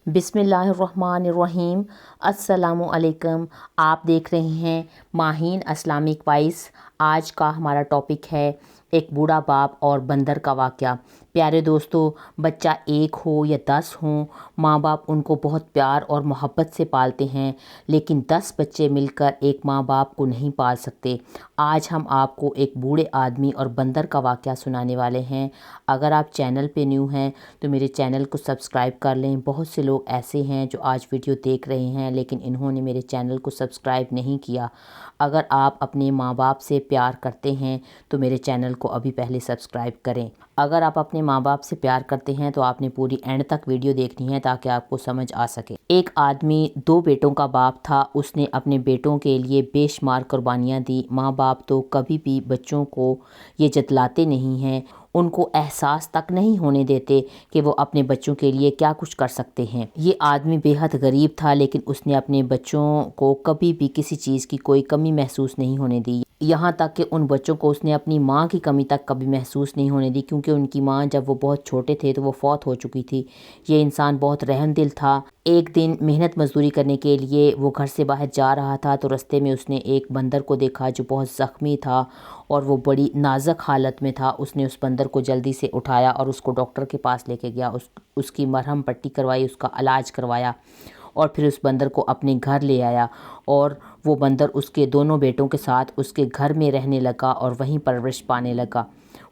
بسم اللہ الرحمن الرحیم۔ السلام علیکم۔ آپ دیکھ رہے ہیں ماہین اسلامک وائس۔ آج کا ہمارا ٹاپک ہے ایک بوڑھا باپ اور بندر کا واقعہ۔ پیارے دوستو، بچہ ایک ہو یا 10 ہوں، ماں باپ ان کو بہت پیار اور محبت سے پالتے ہیں، لیکن 10 بچے مل کر ایک ماں باپ کو نہیں پال سکتے۔ آج ہم آپ کو ایک بوڑھے آدمی اور بندر کا واقعہ سنانے والے ہیں۔ اگر آپ چینل پہ نیو ہیں تو میرے چینل کو سبسکرائب کر لیں۔ بہت سے لوگ ایسے ہیں جو آج ویڈیو دیکھ رہے ہیں لیکن انہوں نے میرے چینل کو سبسکرائب نہیں کیا۔ اگر آپ اپنے ماں باپ سے پیار کرتے ہیں تو میرے چینل کو ابھی پہلے سبسکرائب کریں۔ اگر آپ اپنے ماں باپ سے پیار کرتے ہیں تو آپ نے پوری اینڈ تک ویڈیو دیکھنی ہے تاکہ آپ کو سمجھ آ سکے۔ ایک آدمی 2 بیٹوں کا باپ تھا۔ اس نے اپنے بیٹوں کے لیے بے شمار قربانیاں دی۔ ماں باپ تو کبھی بھی بچوں کو یہ جتلاتے نہیں ہیں، ان کو احساس تک نہیں ہونے دیتے کہ وہ اپنے بچوں کے لیے کیا کچھ کر سکتے ہیں۔ یہ آدمی بے حد غریب تھا لیکن اس نے اپنے بچوں کو کبھی بھی کسی چیز کی کوئی کمی محسوس نہیں ہونے دی۔ یہاں تک کہ ان بچوں کو اس نے اپنی ماں کی کمی تک کبھی محسوس نہیں ہونے دی، کیونکہ ان کی ماں جب وہ بہت چھوٹے تھے تو وہ فوت ہو چکی تھی۔ یہ انسان بہت رحم دل تھا۔ ایک دن محنت مزدوری کرنے کے لیے وہ گھر سے باہر جا رہا تھا تو رستے میں اس نے ایک بندر کو دیکھا جو بہت زخمی تھا اور وہ بڑی نازک حالت میں تھا۔ اس نے اس بندر کو جلدی سے اٹھایا اور اس کو ڈاکٹر کے پاس لے کے گیا۔ اس کی مرہم پٹی کروائی، اس کا علاج کروایا اور پھر اس بندر کو اپنے گھر لے آیا، اور وہ بندر اس کے دونوں بیٹوں کے ساتھ اس کے گھر میں رہنے لگا اور وہیں پرورش پانے لگا۔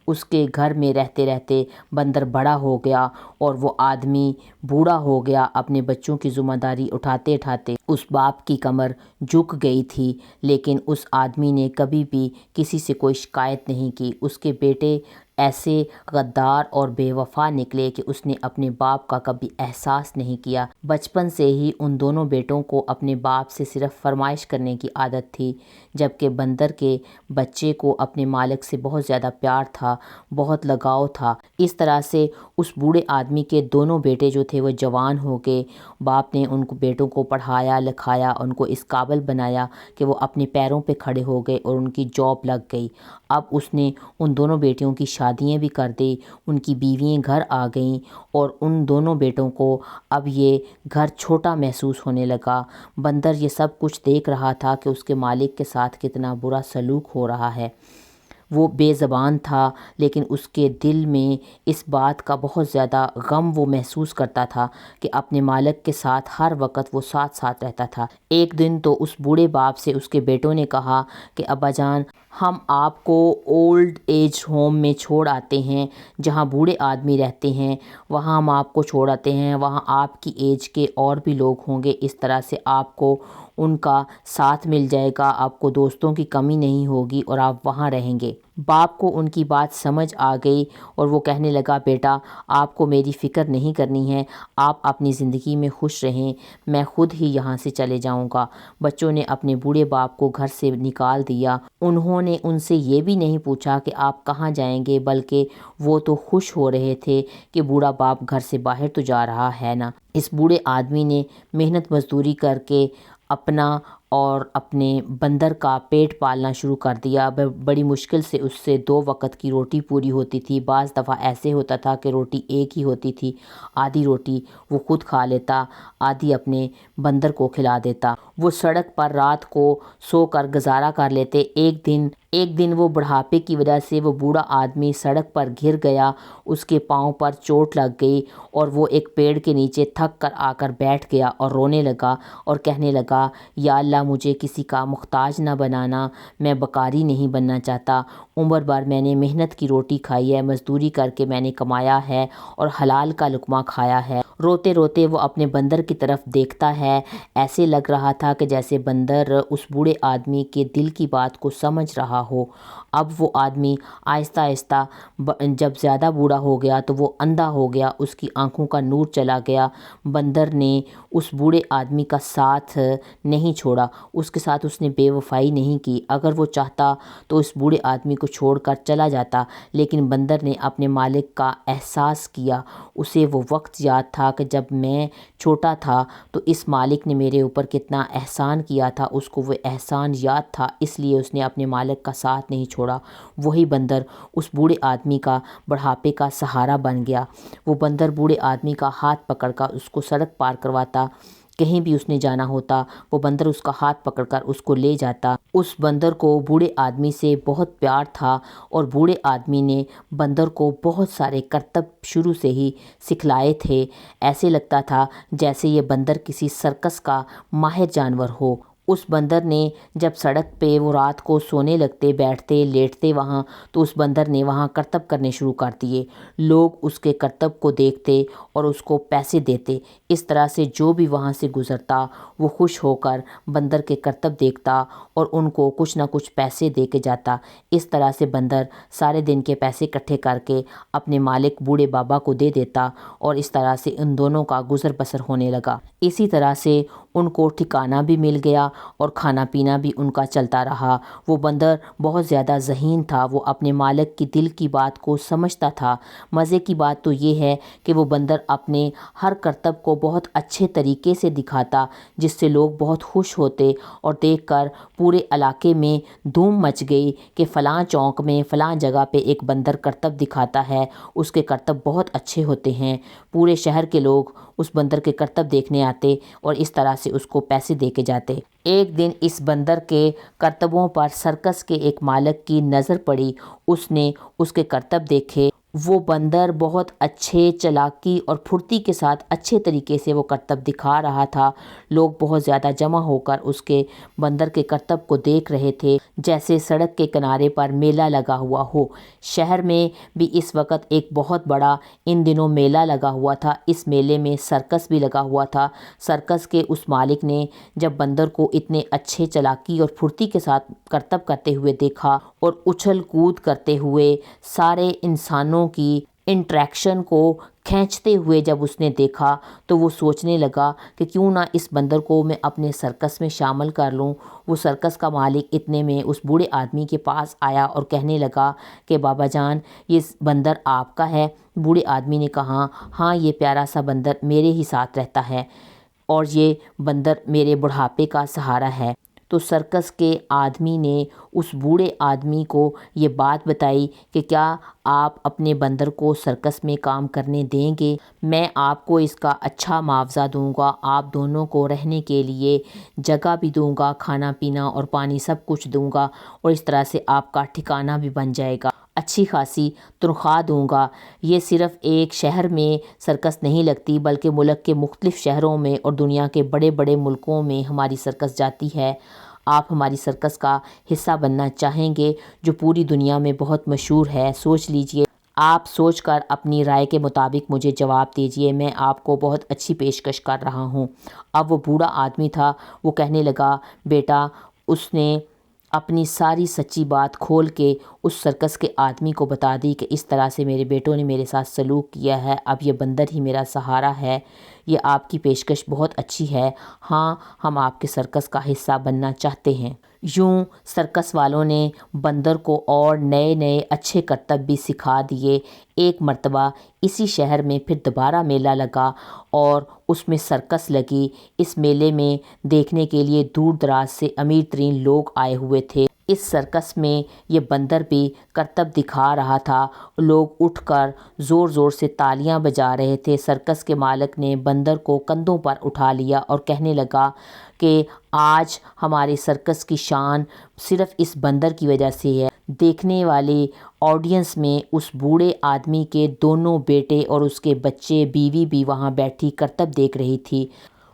اس کے گھر میں رہتے رہتے بندر بڑا ہو گیا اور وہ آدمی بوڑھا ہو گیا۔ اپنے بچوں کی ذمہ داری اٹھاتے اٹھاتے اس باپ کی کمر جھک گئی تھی، لیکن اس آدمی نے کبھی بھی کسی سے کوئی شکایت نہیں کی۔ اس کے بیٹے ایسے غدار اور بے وفا نکلے کہ اس نے اپنے باپ کا کبھی احساس نہیں کیا۔ بچپن سے ہی ان دونوں بیٹوں کو اپنے باپ سے صرف فرمائش کرنے کی عادت تھی، جبکہ بندر کے بچے کو اپنے مالک سے بہت زیادہ پیار تھا، بہت لگاؤ تھا۔ اس طرح سے اس بوڑھے آدمی کے دونوں بیٹے جو تھے وہ جوان ہو گئے۔ باپ نے ان بیٹوں کو پڑھایا لکھایا، ان کو اس قابل بنایا کہ وہ اپنے پیروں پہ کھڑے ہو گئے اور ان کی جاب لگ گئی۔ اب اس نے ان دونوں بیٹیوں کی شادیاں بھی کر دی، ان کی بیویاں گھر آ گئیں اور ان دونوں بیٹوں کو اب یہ گھر چھوٹا محسوس ہونے لگا۔ بندر یہ سب کچھ دیکھ رہا تھا کہ اس کے مالک کے ساتھ کتنا برا سلوک ہو رہا ہے۔ وہ بے زبان تھا لیکن اس کے دل میں اس بات کا بہت زیادہ غم وہ محسوس کرتا تھا کہ اپنے مالک کے ساتھ ہر وقت وہ ساتھ ساتھ رہتا تھا۔ ایک دن تو اس بوڑھے باپ سے اس کے بیٹوں نے کہا کہ ابا جان، ہم آپ کو اولڈ ایج ہوم میں چھوڑ آتے ہیں، جہاں بوڑھے آدمی رہتے ہیں، وہاں ہم آپ کو چھوڑ آتے ہیں۔ وہاں آپ کی ایج کے اور بھی لوگ ہوں گے، اس طرح سے آپ کو ان کا ساتھ مل جائے گا، آپ کو دوستوں کی کمی نہیں ہوگی اور آپ وہاں رہیں گے۔ باپ کو ان کی بات سمجھ آ گئی اور وہ کہنے لگا، بیٹا آپ کو میری فکر نہیں کرنی ہے، آپ اپنی زندگی میں خوش رہیں، میں خود ہی یہاں سے چلے جاؤں گا۔ بچوں نے اپنے بوڑھے باپ کو گھر سے نکال دیا۔ انہوں نے ان سے یہ بھی نہیں پوچھا کہ آپ کہاں جائیں گے، بلکہ وہ تو خوش ہو رہے تھے کہ بوڑھا باپ گھر سے باہر تو جا رہا ہے نا۔ اس بوڑھے آدمی نے محنت مزدوری کر کے اپنا اور اپنے بندر کا پیٹ پالنا شروع کر دیا۔ بڑی مشکل سے اس سے 2 وقت کی روٹی پوری ہوتی تھی۔ بعض دفعہ ایسے ہوتا تھا کہ روٹی ایک ہی ہوتی تھی، آدھی روٹی وہ خود کھا لیتا، آدھی اپنے بندر کو کھلا دیتا۔ وہ سڑک پر رات کو سو کر گزارا کر لیتے۔ ایک دن وہ بڑھاپے کی وجہ سے وہ بوڑھا آدمی سڑک پر گر گیا، اس کے پاؤں پر چوٹ لگ گئی اور وہ ایک پیڑ کے نیچے تھک کر آ کر بیٹھ گیا اور رونے لگا اور کہنے لگا، یا اللہ مجھے کسی کا محتاج نہ بنانا، میں بکاری نہیں بننا چاہتا۔ عمر بھر میں نے محنت کی روٹی کھائی ہے، مزدوری کر کے میں نے کمایا ہے اور حلال کا لقمہ کھایا ہے۔ روتے روتے وہ اپنے بندر کی طرف دیکھتا ہے۔ ایسے لگ رہا تھا کہ جیسے بندر اس بوڑھے آدمی کے دل کی بات کو سمجھ رہا ہو۔ اب وہ آدمی آہستہ آہستہ جب زیادہ بوڑھا ہو گیا تو وہ اندھا ہو گیا، اس کی آنکھوں کا نور چلا گیا۔ بندر نے اس بوڑھے آدمی کا ساتھ نہیں چھوڑا، اس کے ساتھ اس نے بے وفائی نہیں کی۔ اگر وہ چاہتا تو اس بوڑھے آدمی کو چھوڑ کر چلا جاتا، لیکن بندر نے اپنے مالک کا احساس کیا۔ اسے وہ وقت یاد تھا کہ جب میں چھوٹا تھا تو اس مالک نے میرے اوپر کتنا احسان کیا تھا، اس کو وہ احسان یاد تھا، اس لیے اس نے اپنے مالک کا ساتھ نہیں چھوڑا۔ وہی بندر اس بوڑھے آدمی کا بڑھاپے کا سہارا بن گیا۔ وہ بندر بوڑھے آدمی کا ہاتھ پکڑ کر اس کو سڑک پار کرواتا۔ کہیں بھی اس نے جانا ہوتا وہ بندر اس کا ہاتھ پکڑ کر اس کو لے جاتا۔ اس بندر کو بوڑھے آدمی سے بہت پیار تھا اور بوڑھے آدمی نے بندر کو بہت سارے کرتب شروع سے ہی سکھلائے تھے۔ ایسے لگتا تھا جیسے یہ بندر کسی سرکس کا ماہر جانور ہو۔ اس بندر نے جب سڑک پہ وہ رات کو سونے لگتے، بیٹھتے لیٹتے وہاں، تو اس بندر نے وہاں کرتب کرنے شروع کر دیے۔ لوگ اس کے کرتب کو دیکھتے اور اس کو پیسے دیتے۔ اس طرح سے جو بھی وہاں سے گزرتا وہ خوش ہو کر بندر کے کرتب دیکھتا اور ان کو کچھ نہ کچھ پیسے دے کے جاتا۔ اس طرح سے بندر سارے دن کے پیسے اکٹھے کر کے اپنے مالک بوڑھے بابا کو دے دیتا اور اس طرح سے ان دونوں کا گزر بسر ہونے لگا۔ اسی طرح سے ان کو ٹھکانہ بھی مل گیا اور کھانا پینا بھی ان کا چلتا رہا۔ وہ بندر بہت زیادہ ذہین تھا، وہ اپنے مالک کی دل کی بات کو سمجھتا تھا۔ مزے کی بات تو یہ ہے کہ وہ بندر اپنے ہر کرتب کو بہت اچھے طریقے سے دکھاتا، جس سے لوگ بہت خوش ہوتے اور دیکھ کر پورے علاقے میں دھوم مچ گئی کہ فلاں چوک میں فلاں جگہ پہ ایک بندر کرتب دکھاتا ہے، اس کے کرتب بہت اچھے ہوتے ہیں۔ پورے شہر کے لوگ اس بندر کے کرتب دیکھنے آتے اور اس طرح سے اس کو پیسے دے کے جاتے۔ ایک دن اس بندر کے کرتبوں پر سرکس کے ایک مالک کی نظر پڑی۔ اس نے اس کے کرتب دیکھے۔ وہ بندر بہت اچھے چالاکی اور پھرتی کے ساتھ اچھے طریقے سے وہ کرتب دکھا رہا تھا۔ لوگ بہت زیادہ جمع ہو کر اس کے بندر کے کرتب کو دیکھ رہے تھے، جیسے سڑک کے کنارے پر میلہ لگا ہوا ہو۔ شہر میں بھی اس وقت ایک بہت بڑا ان دنوں میلہ لگا ہوا تھا۔ اس میلے میں سرکس بھی لگا ہوا تھا۔ سرکس کے اس مالک نے جب بندر کو اتنے اچھے چالاکی اور پھرتی کے ساتھ کرتب کرتے ہوئے دیکھا اور اچھل کود کرتے ہوئے سارے انسانوں کی انٹریکشن کو کھینچتے ہوئے جب اس نے دیکھا تو وہ سوچنے لگا کہ کیوں نہ اس بندر کو میں اپنے سرکس میں شامل کر لوں۔ وہ سرکس کا مالک اتنے میں اس بوڑھے آدمی کے پاس آیا اور کہنے لگا کہ بابا جان، یہ بندر آپ کا ہے؟ بوڑھے آدمی نے کہا، ہاں، یہ پیارا سا بندر میرے ہی ساتھ رہتا ہے اور یہ بندر میرے بڑھاپے کا سہارا ہے۔ تو سرکس کے آدمی نے اس بوڑھے آدمی کو یہ بات بتائی کہ کیا آپ اپنے بندر کو سرکس میں کام کرنے دیں گے؟ میں آپ کو اس کا اچھا معاوضہ دوں گا، آپ دونوں کو رہنے کے لیے جگہ بھی دوں گا، کھانا پینا اور پانی سب کچھ دوں گا، اور اس طرح سے آپ کا ٹھکانہ بھی بن جائے گا، اچھی خاصی تنخواہ دوں گا۔ یہ صرف ایک شہر میں سرکس نہیں لگتی بلکہ ملک کے مختلف شہروں میں اور دنیا کے بڑے بڑے ملکوں میں ہماری سرکس جاتی ہے۔ آپ ہماری سرکس کا حصہ بننا چاہیں گے جو پوری دنیا میں بہت مشہور ہے؟ سوچ لیجئے، آپ سوچ کر اپنی رائے کے مطابق مجھے جواب دیجئے، میں آپ کو بہت اچھی پیشکش کر رہا ہوں۔ اب وہ بوڑھا آدمی تھا، وہ کہنے لگا، بیٹا، اس نے اپنی ساری سچی بات کھول کے اس سرکس کے آدمی کو بتا دی کہ اس طرح سے میرے بیٹوں نے میرے ساتھ سلوک کیا ہے، اب یہ بندر ہی میرا سہارا ہے۔ یہ آپ کی پیشکش بہت اچھی ہے، ہاں، ہم آپ کے سرکس کا حصہ بننا چاہتے ہیں۔ یوں سرکس والوں نے بندر کو اور نئے نئے اچھے کرتب بھی سکھا دیے۔ ایک مرتبہ اسی شہر میں پھر دوبارہ میلہ لگا اور اس میں سرکس لگی۔ اس میلے میں دیکھنے کے لیے دور دراز سے امیر ترین لوگ آئے ہوئے تھے۔ اس سرکس میں یہ بندر بھی کرتب دکھا رہا تھا۔ لوگ اٹھ کر زور زور سے تالیاں بجا رہے تھے۔ سرکس کے مالک نے بندر کو کندھوں پر اٹھا لیا اور کہنے لگا کہ آج ہمارے سرکس کی شان صرف اس بندر کی وجہ سے ہے۔ دیکھنے والے آڈینس میں اس بوڑھے آدمی کے دونوں بیٹے اور اس کے بچے بیوی بھی وہاں بیٹھی کرتب دیکھ رہی تھی۔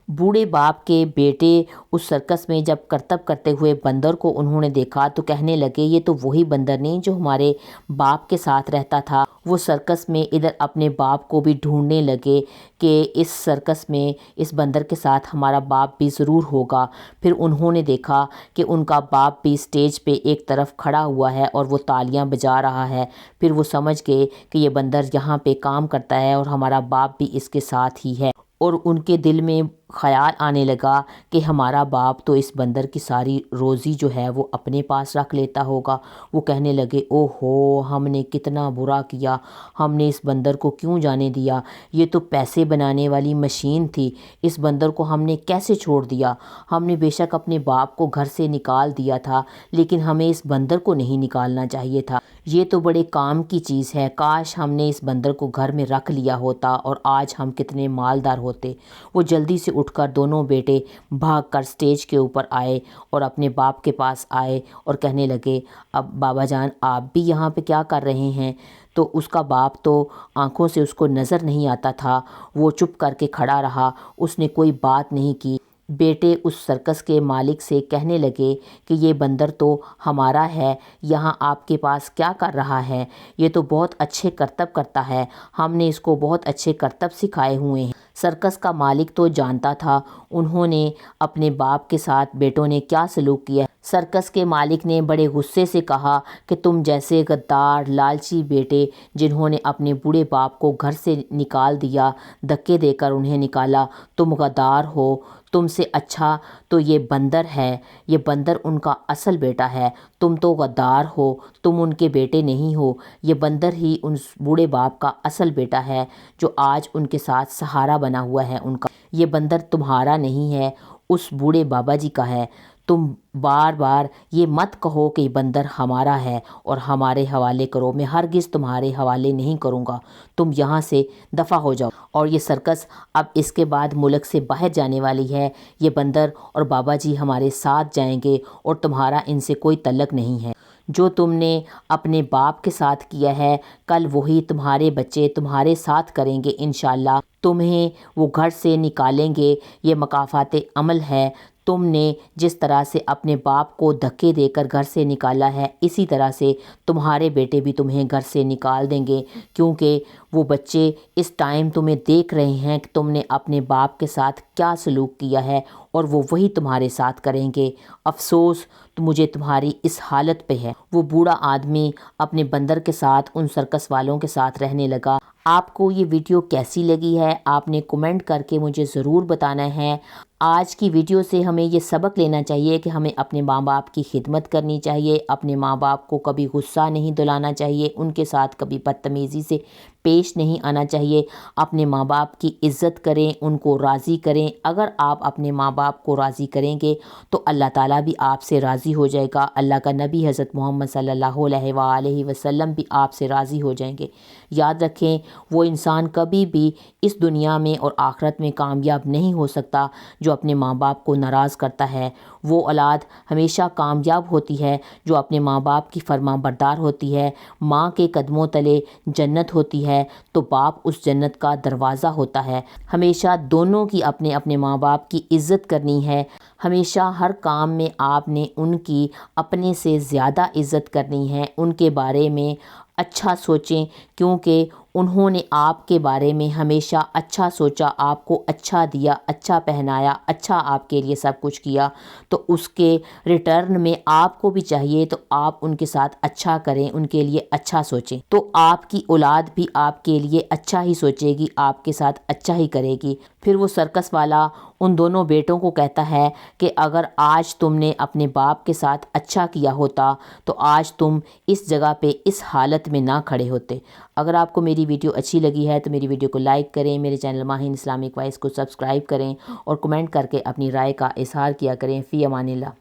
بوڑھے باپ کے بیٹے اس سرکس میں جب کرتب کرتے ہوئے بندر کو انہوں نے دیکھا تو کہنے لگے، یہ تو وہی بندر نہیں جو ہمارے باپ کے ساتھ رہتا تھا۔ وہ سرکس میں ادھر اپنے باپ کو بھی ڈھونڈنے لگے کہ اس سرکس میں اس بندر کے ساتھ ہمارا باپ بھی ضرور ہوگا۔ پھر انہوں نے دیکھا کہ ان کا باپ بھی اسٹیج پہ ایک طرف کھڑا ہوا ہے اور وہ تالیاں بجا رہا ہے۔ پھر وہ سمجھ گئے کہ یہ بندر یہاں پہ کام کرتا ہے اور ہمارا باپ بھی اس کے ساتھ ہی ہے، اور ان کے دل میں خیال آنے لگا کہ ہمارا باپ تو اس بندر کی ساری روزی جو ہے وہ اپنے پاس رکھ لیتا ہوگا۔ وہ کہنے لگے او ہو، ہم نے کتنا برا کیا، ہم نے اس بندر کو کیوں جانے دیا، یہ تو پیسے بنانے والی مشین تھی، اس بندر کو ہم نے کیسے چھوڑ دیا، ہم نے بے شک اپنے باپ کو گھر سے نکال دیا تھا لیکن ہمیں اس بندر کو نہیں نکالنا چاہیے تھا، یہ تو بڑے کام کی چیز ہے، کاش ہم نے اس بندر کو گھر میں رکھ لیا ہوتا اور آج ہم کتنے مالدار ہوتے۔ وہ جلدی سے اٹھ کر دونوں بیٹے بھاگ کر سٹیج کے اوپر آئے اور اپنے باپ کے پاس آئے اور کہنے لگے اب بابا جان آپ بھی یہاں پہ کیا کر رہے ہیں؟ تو اس کا باپ تو آنکھوں سے اس کو نظر نہیں آتا تھا، وہ چپ کر کے کھڑا رہا، اس نے کوئی بات نہیں کی۔ بیٹے اس سرکس کے مالک سے کہنے لگے کہ یہ بندر تو ہمارا ہے، یہاں آپ کے پاس کیا کر رہا ہے؟ یہ تو بہت اچھے کرتب کرتا ہے، ہم نے اس کو بہت اچھے کرتب سکھائے ہوئے ہیں۔ سرکس کا مالک تو جانتا تھا انہوں نے اپنے باپ کے ساتھ بیٹوں نے کیا سلوک کیا ہے۔ سرکس کے مالک نے بڑے غصے سے کہا کہ تم جیسے غدار لالچی بیٹے جنہوں نے اپنے بوڑھے باپ کو گھر سے نکال دیا، دھکے دے کر انہیں نکالا، تم غدار ہو، تم سے اچھا تو یہ بندر ہے، یہ بندر ان کا اصل بیٹا ہے، تم تو غدار ہو، تم ان کے بیٹے نہیں ہو، یہ بندر ہی ان بوڑھے باپ کا اصل بیٹا ہے جو آج ان کے ساتھ سہارا بنا ہوا ہے ان کا، یہ بندر تمہارا نہیں ہے، اس بوڑھے بابا جی کا ہے۔ تم بار بار یہ مت کہو کہ یہ بندر ہمارا ہے اور ہمارے حوالے کرو، میں ہرگز تمہارے حوالے نہیں کروں گا، تم یہاں سے دفع ہو جاؤ۔ اور یہ سرکس اب اس کے بعد ملک سے باہر جانے والی ہے، یہ بندر اور بابا جی ہمارے ساتھ جائیں گے اور تمہارا ان سے کوئی تعلق نہیں ہے۔ جو تم نے اپنے باپ کے ساتھ کیا ہے کل وہی تمہارے بچے تمہارے ساتھ کریں گے انشاءاللہ، تمہیں وہ گھر سے نکالیں گے، یہ مکافات عمل ہے۔ تم نے جس طرح سے اپنے باپ کو دھکے دے کر گھر سے نکالا ہے اسی طرح سے تمہارے بیٹے بھی تمہیں گھر سے نکال دیں گے، کیونکہ وہ بچے اس ٹائم تمہیں دیکھ رہے ہیں کہ تم نے اپنے باپ کے ساتھ کیا سلوک کیا ہے اور وہ وہی تمہارے ساتھ کریں گے۔ افسوس تو مجھے تمہاری اس حالت پہ ہے۔ وہ بوڑھا آدمی اپنے بندر کے ساتھ ان سرکس والوں کے ساتھ رہنے لگا۔ آپ کو یہ ویڈیو کیسی لگی ہے آپ نے کمنٹ کر کے مجھے ضرور بتانا ہے۔ آج کی ویڈیو سے ہمیں یہ سبق لینا چاہیے کہ ہمیں اپنے ماں باپ کی خدمت کرنی چاہیے، اپنے ماں باپ کو کبھی غصہ نہیں دلانا چاہیے، ان کے ساتھ کبھی بدتمیزی سے پیش نہیں آنا چاہیے، اپنے ماں باپ کی عزت کریں، ان کو راضی کریں۔ اگر آپ اپنے ماں باپ کو راضی کریں گے تو اللہ تعالیٰ بھی آپ سے راضی ہو جائے گا، اللہ کا نبی حضرت محمد صلی اللہ علیہ وآلہ وسلم بھی آپ سے راضی ہو جائیں گے۔ یاد رکھیں وہ انسان کبھی بھی اس دنیا میں اور آخرت میں کامیاب نہیں ہو سکتا جو اپنے ماں باپ کو ناراض کرتا ہے، وہ اولاد ہمیشہ کامیاب ہوتی ہے جو اپنے ماں باپ کی فرما بردار ہوتی ہے۔ ماں کے قدموں تلے جنت ہوتی ہے تو باپ اس جنت کا دروازہ ہوتا ہے۔ ہمیشہ دونوں کی اپنے اپنے ماں باپ کی عزت کرنی ہے، ہمیشہ ہر کام میں آپ نے ان کی اپنے سے زیادہ عزت کرنی ہے، ان کے بارے میں اچھا سوچیں کیونکہ انہوں نے آپ کے بارے میں ہمیشہ اچھا سوچا، آپ کو اچھا دیا، اچھا پہنایا، اچھا آپ کے لیے سب کچھ کیا، تو اس کے ریٹرن میں آپ کو بھی چاہیے تو آپ ان کے ساتھ اچھا کریں، ان کے لیے اچھا سوچیں، تو آپ کی اولاد بھی آپ کے لیے اچھا ہی سوچے گی، آپ کے ساتھ اچھا ہی کرے گی۔ پھر وہ سرکس والا ان دونوں بیٹوں کو کہتا ہے کہ اگر آج تم نے اپنے باپ کے ساتھ اچھا کیا ہوتا تو آج تم اس جگہ پہ اس حالت میں نہ کھڑے ہوتے۔ اگر آپ کو میری ویڈیو اچھی لگی ہے تو میری ویڈیو کو لائک کریں، میرے چینل ماہین اسلامک وائس کو سبسکرائب کریں اور کمنٹ کر کے اپنی رائے کا اظہار کیا کریں۔ فی امان اللہ۔